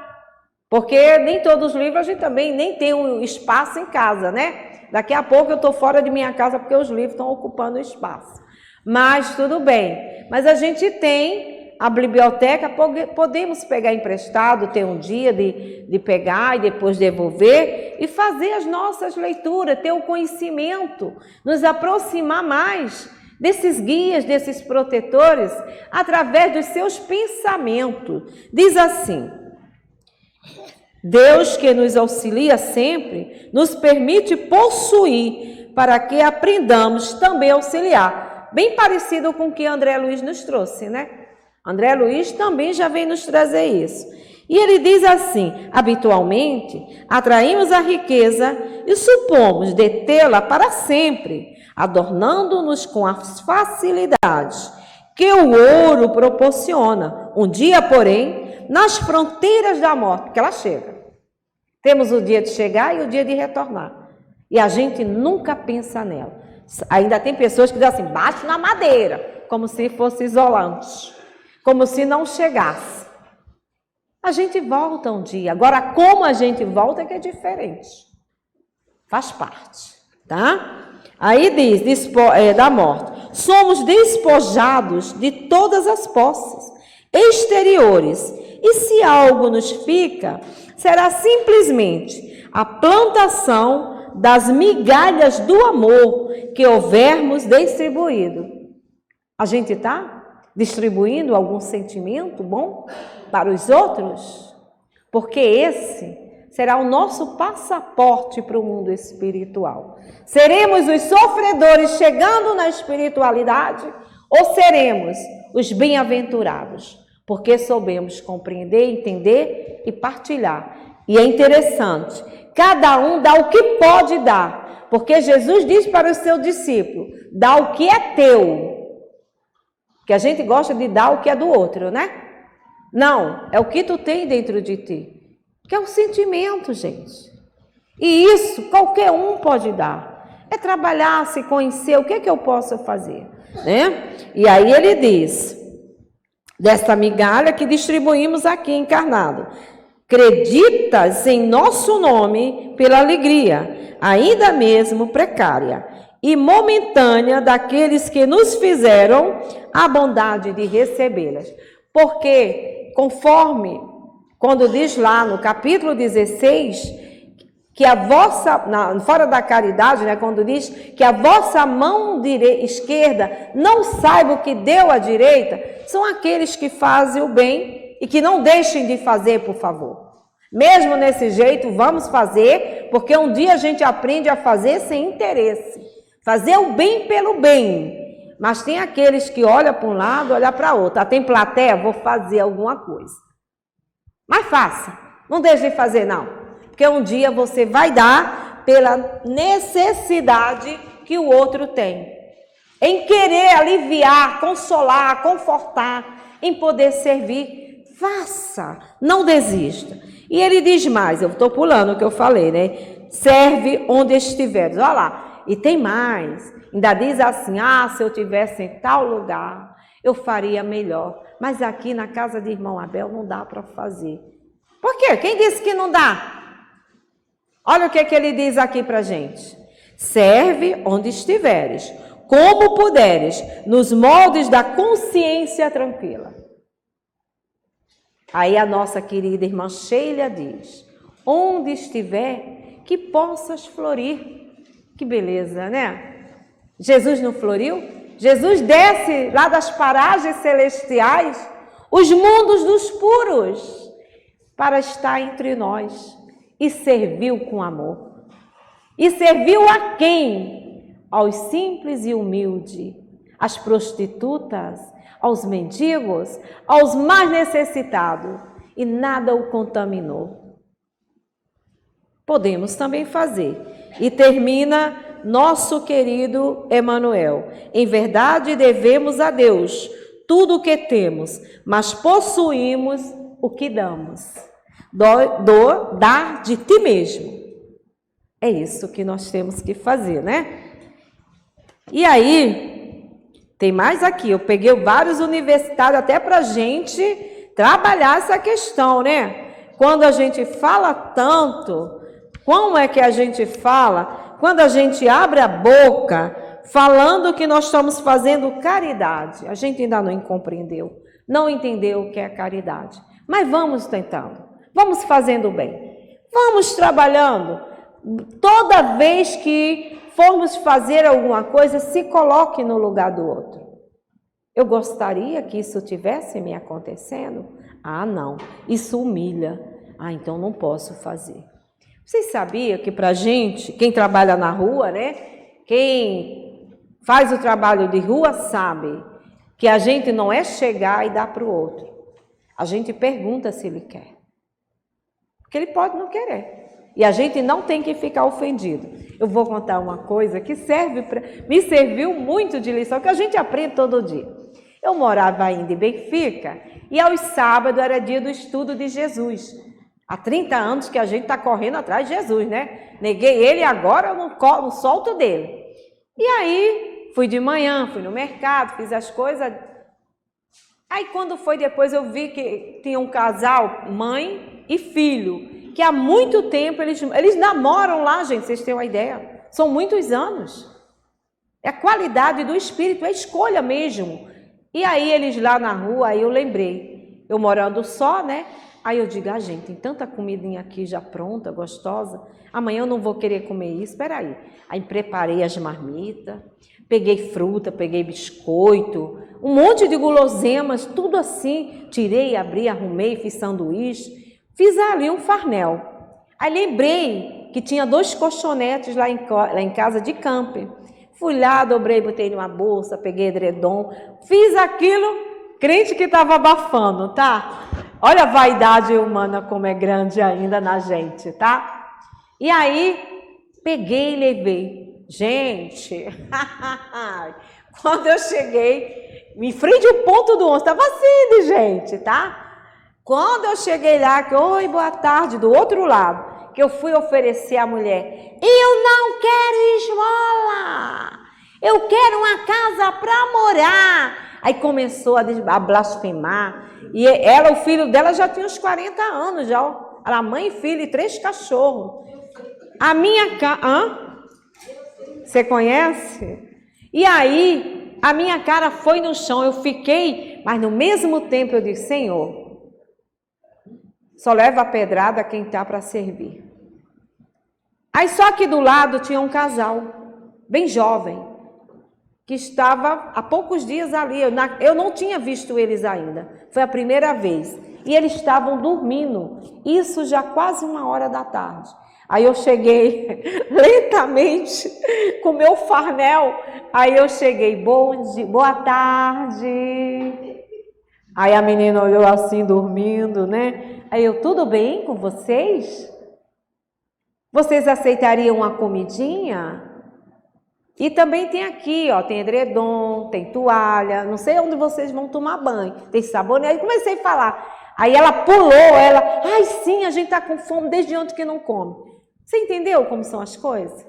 Porque nem todos os livros a gente também nem tem um espaço em casa, né? Daqui a pouco eu estou fora de minha casa porque os livros estão ocupando o espaço. Mas tudo bem. Mas a gente tem a biblioteca, podemos pegar emprestado, ter um dia de pegar e depois devolver e fazer as nossas leituras, ter o conhecimento, nos aproximar mais desses guias, desses protetores, através dos seus pensamentos. Diz assim: Deus, que nos auxilia sempre, nos permite possuir para que aprendamos também a auxiliar. Bem parecido com o que André Luiz nos trouxe, né? André Luiz também já vem nos trazer isso. E ele diz assim: habitualmente atraímos a riqueza e supomos detê-la para sempre, adornando-nos com as facilidades que o ouro proporciona. Um dia, porém, nas fronteiras da morte, porque ela chega. Temos o dia de chegar e o dia de retornar. E a gente nunca pensa nela. Ainda tem pessoas que dizem assim, bate na madeira, como se fosse isolante, como se não chegasse. A gente volta um dia. Agora, como a gente volta é que é diferente. Faz parte, tá? Aí diz, da morte, somos despojados de todas as posses exteriores, e se algo nos fica, será simplesmente a plantação das migalhas do amor que houvermos distribuído. A gente está distribuindo algum sentimento bom para os outros? Porque esse será o nosso passaporte para o mundo espiritual. Seremos os sofredores chegando na espiritualidade ou seremos os bem-aventurados? Porque soubemos compreender, entender e partilhar. E é interessante, cada um dá o que pode dar, porque Jesus diz para o seu discípulo, dá o que é teu. Que a gente gosta de dar o que é do outro, né? Não, é o que tu tem dentro de ti. Que é o sentimento, gente. E isso qualquer um pode dar. É trabalhar, se conhecer, o que é que eu posso fazer, né? E aí ele diz, desta migalha que distribuímos aqui encarnado, creditas em nosso nome pela alegria, ainda mesmo precária e momentânea daqueles que nos fizeram a bondade de recebê-las. Porque, conforme, quando diz lá no capítulo 16, que a vossa, fora da caridade, né, quando diz que a vossa mão esquerda não saiba o que deu à direita, são aqueles que fazem o bem e que não deixem de fazer, por favor. Mesmo nesse jeito, vamos fazer, porque um dia a gente aprende a fazer sem interesse. Fazer o bem pelo bem. Mas tem aqueles que olham para um lado, olham para outro. Ah, tem plateia? Vou fazer alguma coisa. Mas faça. Não deixe de fazer, não. Porque um dia você vai dar pela necessidade que o outro tem. Em querer aliviar, consolar, confortar, em poder servir. Faça. Não desista. E ele diz mais, eu estou pulando o que eu falei, né? Serve onde estiveres. Olha lá. E tem mais. Ainda diz assim, se eu tivesse em tal lugar, eu faria melhor. Mas aqui na casa de irmão Abel não dá para fazer. Por quê? Quem disse que não dá? Olha o que ele diz aqui para a gente. Serve onde estiveres, como puderes, nos moldes da consciência tranquila. Aí a nossa querida irmã Sheila diz, onde estiver, que possas florir. Que beleza, né? Jesus não floriu? Jesus desce lá das paragens celestiais, os mundos dos puros, para estar entre nós e serviu com amor. E serviu a quem? Aos simples e humildes, às prostitutas, aos mendigos, aos mais necessitados, e nada o contaminou. Podemos também fazer. E termina nosso querido Emanuel. Em verdade, devemos a Deus tudo o que temos, mas possuímos o que damos. Dar de ti mesmo. É isso que nós temos que fazer, né? E aí, tem mais aqui. Eu peguei vários universitários até para a gente trabalhar essa questão, né? Quando a gente fala tanto, como é que a gente fala? Quando a gente abre a boca falando que nós estamos fazendo caridade, a gente ainda não compreendeu, não entendeu o que é caridade. Mas vamos tentando, vamos fazendo bem, vamos trabalhando. Toda vez que formos fazer alguma coisa, se coloque no lugar do outro. Eu gostaria que isso tivesse me acontecendo? Ah, não, isso humilha. Ah, então não posso fazer. Vocês sabiam que pra gente, quem trabalha na rua, né? Quem faz o trabalho de rua sabe que a gente não é chegar e dar para o outro. A gente pergunta se ele quer. Porque ele pode não querer. E a gente não tem que ficar ofendido. Eu vou contar uma coisa que me serviu muito de lição, que a gente aprende todo dia. Eu morava ainda em Benfica e aos sábados era dia do estudo de Jesus. Há 30 anos que a gente está correndo atrás de Jesus, né? Neguei ele e agora eu não solto dele. E aí, fui de manhã, fui no mercado, fiz as coisas. Aí quando foi depois eu vi que tinha um casal, mãe e filho, que há muito tempo eles namoram lá, gente, vocês têm uma ideia. São muitos anos. É a qualidade do espírito, é a escolha mesmo. E aí eles lá na rua, aí eu lembrei, eu morando só, né? Aí eu digo, gente, tem tanta comidinha aqui já pronta, gostosa, amanhã eu não vou querer comer isso, espera aí. Aí preparei as marmitas, peguei fruta, peguei biscoito, um monte de guloseimas, tudo assim, tirei, abri, arrumei, fiz sanduíche, fiz ali um farnel. Aí lembrei que tinha 2 colchonetes lá em casa de camping. Fui lá, dobrei, botei numa bolsa, peguei edredom, fiz aquilo, crente que estava abafando, tá? Olha a vaidade humana como é grande ainda na gente, tá? E aí, peguei e levei. Gente, quando eu cheguei, em frente ao ponto do ônibus, estava assim de gente, tá? Quando eu cheguei lá, que oi, boa tarde, do outro lado, que eu fui oferecer à mulher, eu não quero esmola, eu quero uma casa para morar. Aí começou a blasfemar, e ela, o filho dela já tinha uns 40 anos, já, ó. Era mãe, filho e 3 cachorros. A minha casa... Você conhece? E aí, a minha cara foi no chão, eu fiquei, mas no mesmo tempo eu disse, Senhor, só leva a pedrada quem está para servir. Aí só que do lado tinha um casal, bem jovem, que estava há poucos dias ali, eu não tinha visto eles ainda, foi a primeira vez, e eles estavam dormindo, isso já quase 1h da tarde. Aí eu cheguei lentamente com meu farnel, aí eu cheguei, boa tarde. Aí a menina olhou assim, dormindo, né? Aí eu, tudo bem com vocês? Vocês aceitariam uma comidinha? E também tem aqui, ó, tem edredom, tem toalha, não sei onde vocês vão tomar banho, tem sabonete. Aí comecei a falar. Aí ela pulou, ai sim, a gente tá com fome desde ontem que não come. Você entendeu como são as coisas?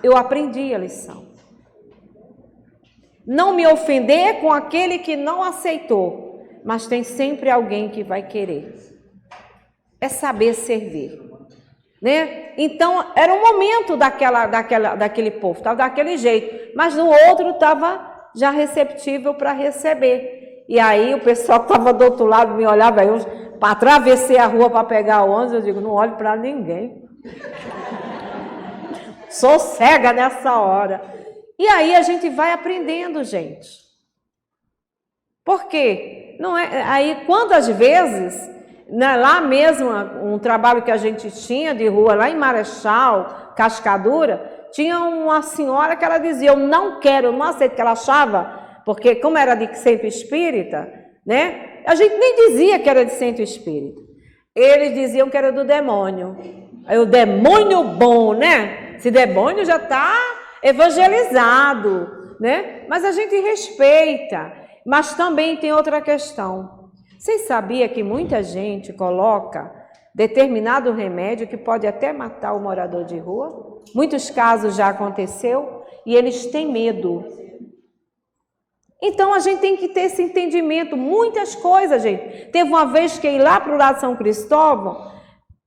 Eu aprendi a lição. Não me ofender com aquele que não aceitou, mas tem sempre alguém que vai querer. É saber servir, né? Então, era um momento daquele povo, estava daquele jeito, mas no outro estava já receptível para receber. E aí o pessoal que estava do outro lado me olhava, eu atravessei a rua para pegar o ônibus, eu digo, não olho para ninguém. Sou cega nessa hora. E aí a gente vai aprendendo, gente. Por quê? Não é, aí, quantas vezes, né, lá mesmo, um trabalho que a gente tinha de rua, lá em Marechal, Cascadura, tinha uma senhora que ela dizia, eu não quero, eu não aceito, que ela achava, porque como era de centro espírita, né, a gente nem dizia que era de centro espírita. Eles diziam que era do demônio. Aí o demônio bom, né? Esse demônio já está evangelizado, né? Mas a gente respeita. Mas também tem outra questão. Vocês sabiam que muita gente coloca determinado remédio que pode até matar o morador de rua? Muitos casos já aconteceu e eles têm medo. Então a gente tem que ter esse entendimento, muitas coisas, gente. Teve uma vez que eu ia lá para o lado de São Cristóvão,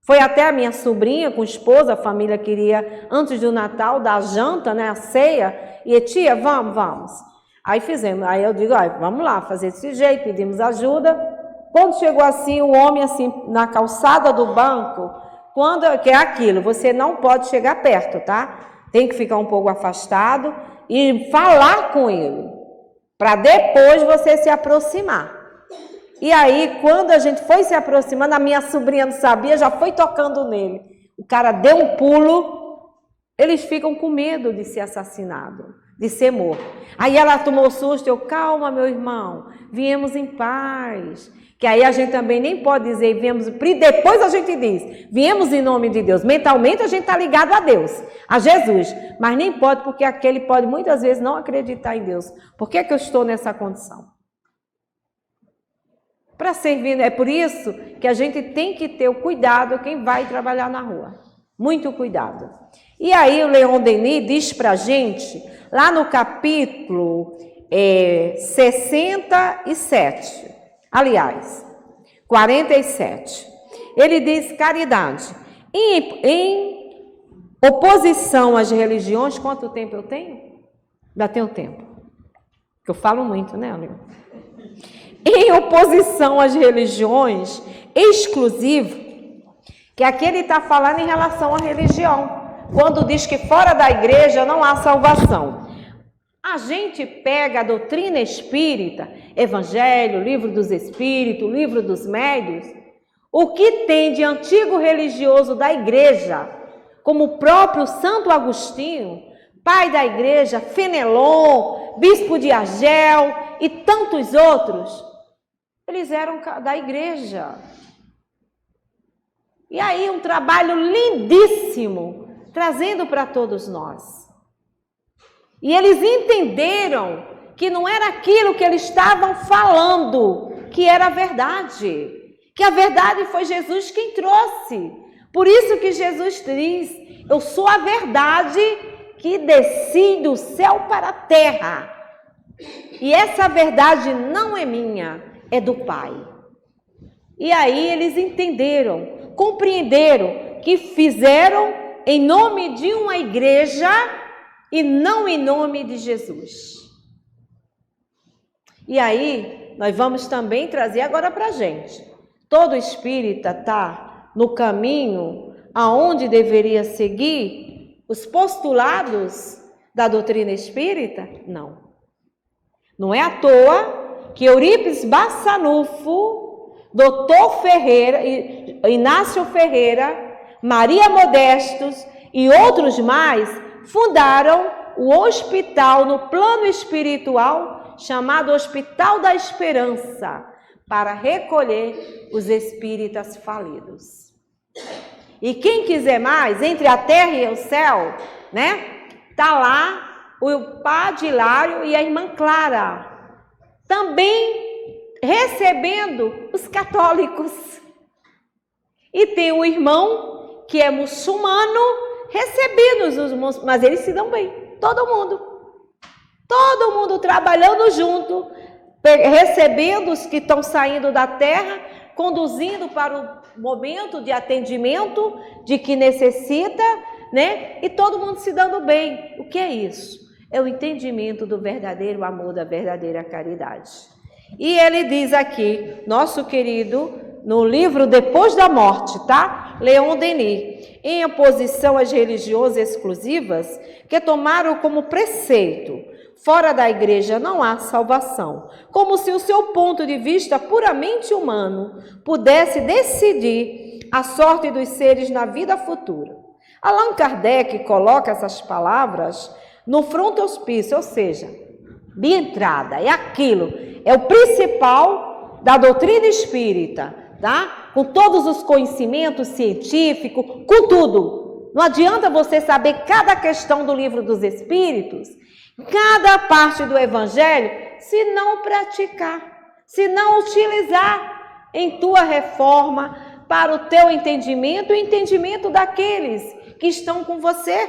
foi até a minha sobrinha com esposa, a família queria, antes do Natal, dar a janta, né, a ceia, e tia, vamos. Aí fizemos, aí eu digo, vamos lá, fazer desse jeito, pedimos ajuda. Quando chegou assim, o homem assim, na calçada do banco, que é aquilo, você não pode chegar perto, tá? Tem que ficar um pouco afastado e falar com ele, para depois você se aproximar. E aí, quando a gente foi se aproximando, a minha sobrinha não sabia, já foi tocando nele. O cara deu um pulo, eles ficam com medo de ser assassinado, de ser morto. Aí ela tomou susto, eu, calma, meu irmão, viemos em paz. Que aí a gente também nem pode dizer, depois a gente diz, viemos em nome de Deus. Mentalmente a gente está ligado a Deus, a Jesus. Mas nem pode, porque aquele pode muitas vezes não acreditar em Deus. Por que eu estou nessa condição? Para servir, é por isso que a gente tem que ter o cuidado quem vai trabalhar na rua. Muito cuidado. E aí o Leon Denis diz para a gente, lá no capítulo 67, aliás, 47, ele diz caridade. Em oposição às religiões, quanto tempo eu tenho? Ainda tenho tempo. Que eu falo muito, né, Leon? Em oposição às religiões exclusivas, que aqui ele está falando em relação à religião, quando diz que fora da igreja não há salvação. A gente pega a doutrina espírita, Evangelho, Livro dos Espíritos, Livro dos Médiuns, o que tem de antigo religioso da igreja, como o próprio Santo Agostinho, pai da igreja, Fenelon, bispo de Argel e tantos outros, eles eram da igreja. E aí um trabalho lindíssimo, trazendo para todos nós. E eles entenderam que não era aquilo que eles estavam falando, que era a verdade. Que a verdade foi Jesus quem trouxe. Por isso que Jesus diz, eu sou a verdade que desci do céu para a terra. E essa verdade não é minha, é do Pai. E aí eles entenderam, compreenderam que fizeram em nome de uma igreja e não em nome de Jesus. E aí nós vamos também trazer agora para a gente. Todo espírita está no caminho aonde deveria seguir os postulados da doutrina espírita? Não. Não é à toa que Eurípides Bassanufo, Doutor Ferreira, Inácio Ferreira, Maria Modestos e outros mais fundaram o hospital no plano espiritual chamado Hospital da Esperança para recolher os espíritas falidos. E quem quiser mais, entre a terra e o céu, né? Tá lá o Padre Hilário e a irmã Clara, também recebendo os católicos. E tem um irmão que é muçulmano recebendo os muçulmanos, mas eles se dão bem, todo mundo trabalhando junto, recebendo os que estão saindo da terra, conduzindo para o momento de atendimento de que necessita, né? E todo mundo se dando bem. O que é isso? É o entendimento do verdadeiro amor, da verdadeira caridade. E ele diz aqui, nosso querido, no livro Depois da Morte, tá? Leon Denis, em oposição às religiões exclusivas que tomaram como preceito Fora da igreja não há salvação. Como se o seu ponto de vista puramente humano pudesse decidir a sorte dos seres na vida futura. Allan Kardec coloca essas palavras no frontispício, ou seja, de entrada, é aquilo, é o principal da doutrina espírita, tá? Com todos os conhecimentos científicos, com tudo. Não adianta você saber cada questão do Livro dos Espíritos, cada parte do Evangelho, se não praticar, se não utilizar em tua reforma para o teu entendimento e o entendimento daqueles que estão com você.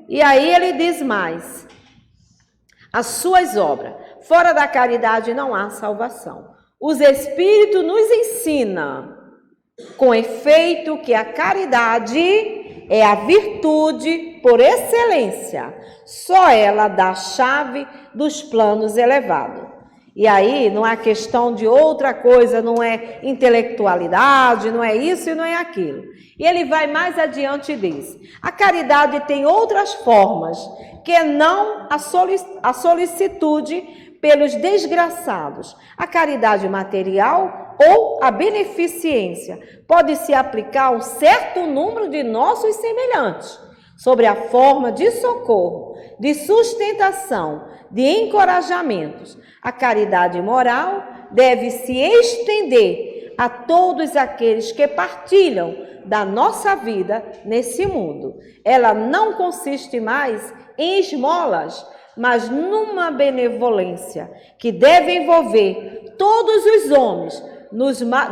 E aí ele diz mais: as suas obras, fora da caridade não há salvação. Os Espíritos nos ensinam, com efeito, que a caridade é a virtude por excelência. Só ela dá a chave dos planos elevados. E aí não é questão de outra coisa, não é intelectualidade, não é isso e não é aquilo. E ele vai mais adiante e diz: a caridade tem outras formas, que não a solicitude pelos desgraçados. A caridade material ou a beneficência pode se aplicar a um certo número de nossos semelhantes, sobre a forma de socorro, de sustentação, de encorajamentos. A caridade moral deve se estender a todos aqueles que partilham da nossa vida nesse mundo. Ela não consiste mais em esmolas, mas numa benevolência que deve envolver todos os homens,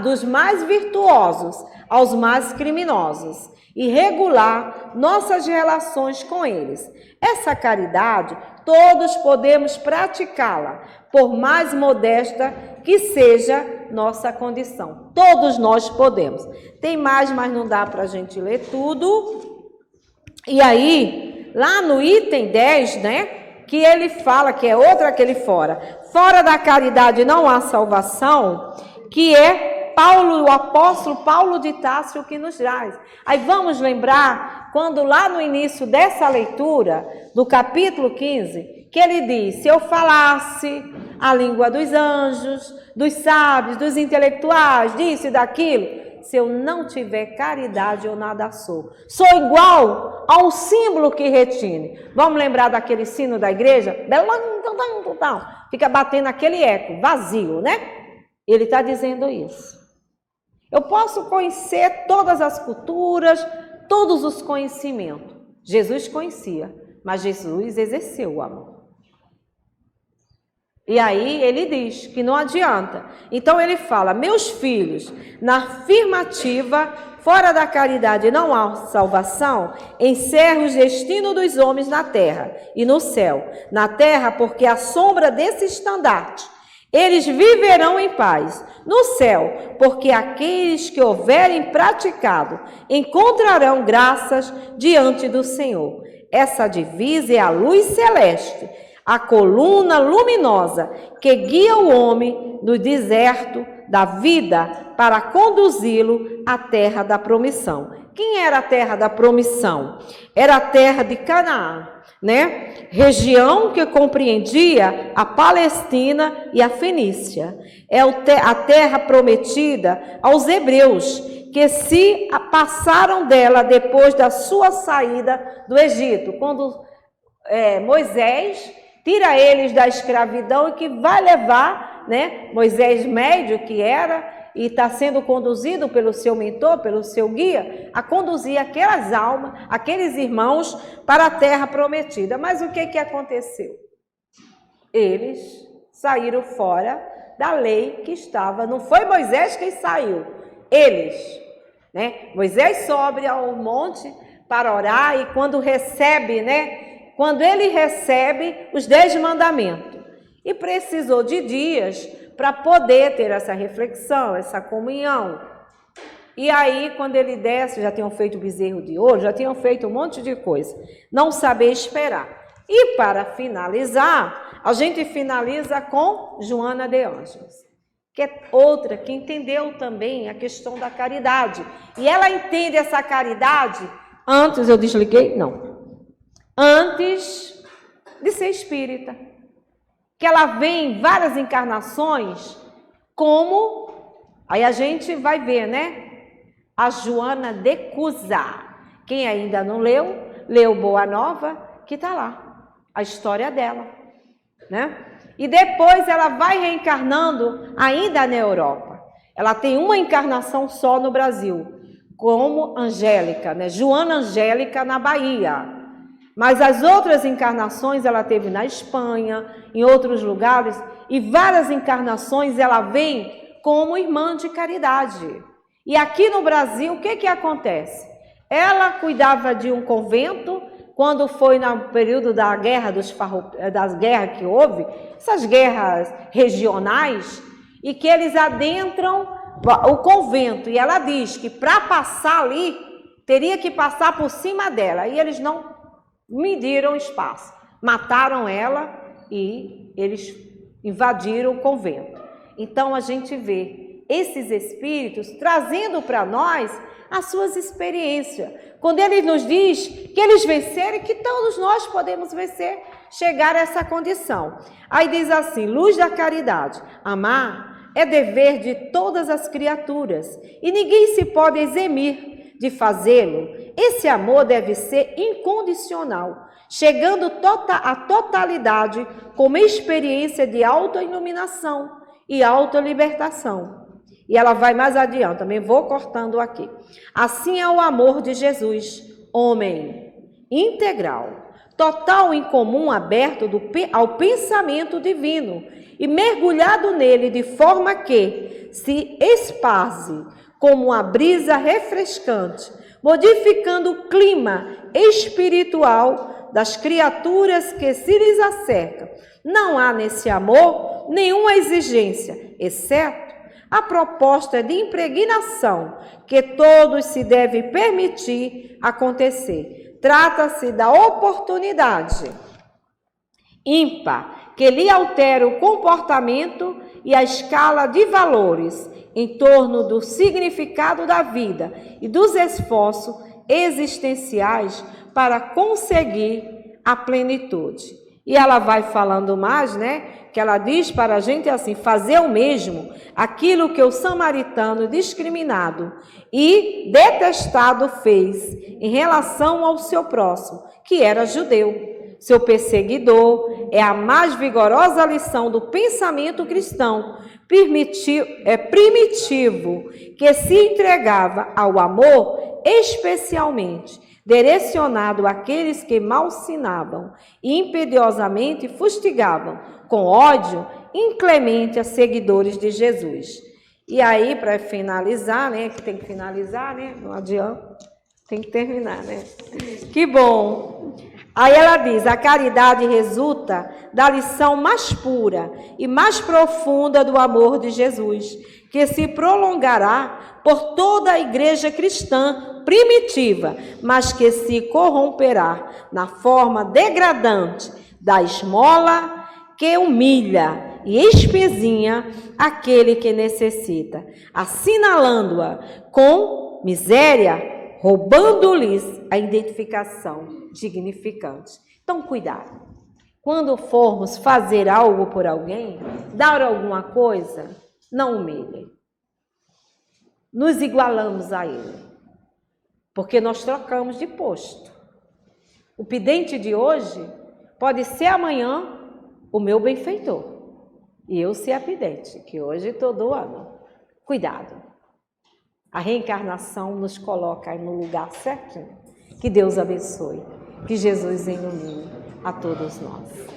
dos mais virtuosos aos mais criminosos, e regular nossas relações com eles. Essa caridade, todos podemos praticá-la, por mais modesta que seja nossa condição. Todos nós podemos. Tem mais, mas não dá para a gente ler tudo. E aí, lá no item 10, né, que ele fala, que é outra aquele fora. Fora da caridade não há salvação, que é Paulo, o apóstolo Paulo de Tarso, que nos traz. Aí vamos lembrar, quando lá no início dessa leitura, do capítulo 15, que ele diz: se eu falasse a língua dos anjos, dos sábios, dos intelectuais, disso e daquilo, se eu não tiver caridade, eu nada sou. Sou igual a um símbolo que retine. Vamos lembrar daquele sino da igreja? Fica batendo aquele eco, vazio, né? Ele está dizendo isso. Eu posso conhecer todas as culturas, todos os conhecimentos. Jesus conhecia, mas Jesus exerceu o amor. E aí ele diz que não adianta. Então ele fala: meus filhos, na afirmativa, fora da caridade não há salvação, encerra os destinos dos homens na terra e no céu. Na terra, porque à sombra desse estandarte eles viverão em paz. No céu, porque aqueles que houverem praticado encontrarão graças diante do Senhor. Essa divisa é a luz celeste, a coluna luminosa que guia o homem no deserto da vida para conduzi-lo à terra da promissão. Quem era a terra da promissão? Era a terra de Canaã, né? Região que compreendia a Palestina e a Fenícia. É a terra prometida aos hebreus, que se passaram dela depois da sua saída do Egito, quando Moisés tira eles da escravidão e que vai levar, né, Moisés médio que era, e está sendo conduzido pelo seu mentor, pelo seu guia, a conduzir aquelas almas, aqueles irmãos para a terra prometida. Mas o que aconteceu? Eles saíram fora da lei que estava. Não foi Moisés quem saiu, eles, né? Moisés sobe ao monte para orar, e quando recebe, né? Quando ele recebe os 10 mandamentos, e precisou de dias para poder ter essa reflexão, essa comunhão. E aí, quando ele desce, já tinham feito bezerro de ouro, já tinham feito um monte de coisa. Não saber esperar. E para finalizar, a gente finaliza com Joana de Ângeles, que é outra que entendeu também a questão da caridade. E ela entende essa caridade antes, eu desliguei? Não. Antes de ser espírita. que ela vem em várias encarnações, como, aí a gente vai ver, né? A Joana de Cusá. Quem ainda não leu Boa Nova, que está lá, a história dela, né? E depois ela vai reencarnando ainda na Europa. Ela tem uma encarnação só no Brasil, como Angélica, né? Joana Angélica na Bahia. Mas as outras encarnações ela teve na Espanha, em outros lugares, e várias encarnações ela vem como irmã de caridade. E aqui no Brasil, o que acontece? Ela cuidava de um convento, quando foi no período da guerra das guerras que houve, essas guerras regionais, e que eles adentram o convento, e ela diz que para passar ali, teria que passar por cima dela, e eles não mediram espaço, mataram ela e eles invadiram o convento. Então a gente vê esses espíritos trazendo para nós as suas experiências. Quando ele nos diz que eles venceram e que todos nós podemos vencer, chegar a essa condição. Aí diz assim, luz da caridade, amar é dever de todas as criaturas e ninguém se pode eximir de fazê-lo. Esse amor deve ser incondicional, chegando à totalidade como experiência de autoiluminação e autolibertação. E ela vai mais adiante, também vou cortando aqui. Assim é o amor de Jesus, homem, integral, total em comum, aberto ao pensamento divino e mergulhado nele de forma que se esparze como uma brisa refrescante, modificando o clima espiritual das criaturas que se lhes acercam. Não há nesse amor nenhuma exigência, exceto a proposta de impregnação que todos se devem permitir acontecer. Trata-se da oportunidade ímpar que lhe altera o comportamento e a escala de valores em torno do significado da vida e dos esforços existenciais para conseguir a plenitude. E ela vai falando mais, né? Que ela diz para a gente assim, fazer o mesmo, aquilo que o samaritano discriminado e detestado fez em relação ao seu próximo, que era judeu. Seu perseguidor é a mais vigorosa lição do pensamento cristão, primitivo, que se entregava ao amor, especialmente direcionado àqueles que malsinavam e impiedosamente fustigavam com ódio inclemente a seguidores de Jesus. E aí, para finalizar, né, que tem que finalizar, né, não adianta, tem que terminar, né? Que bom! Aí ela diz, a caridade resulta da lição mais pura e mais profunda do amor de Jesus, que se prolongará por toda a igreja cristã primitiva, mas que se corromperá na forma degradante da esmola que humilha e espezinha aquele que necessita, assinalando-a com miséria, roubando-lhes a identificação dignificante. Então, cuidado. Quando formos fazer algo por alguém, dar alguma coisa, não humilhe. Nos igualamos a ele, porque nós trocamos de posto. O pedinte de hoje pode ser amanhã o meu benfeitor. E eu ser a pedinte, que hoje estou doando. Cuidado. A reencarnação nos coloca no lugar certinho. Que Deus abençoe. Que Jesus ilumine a todos nós.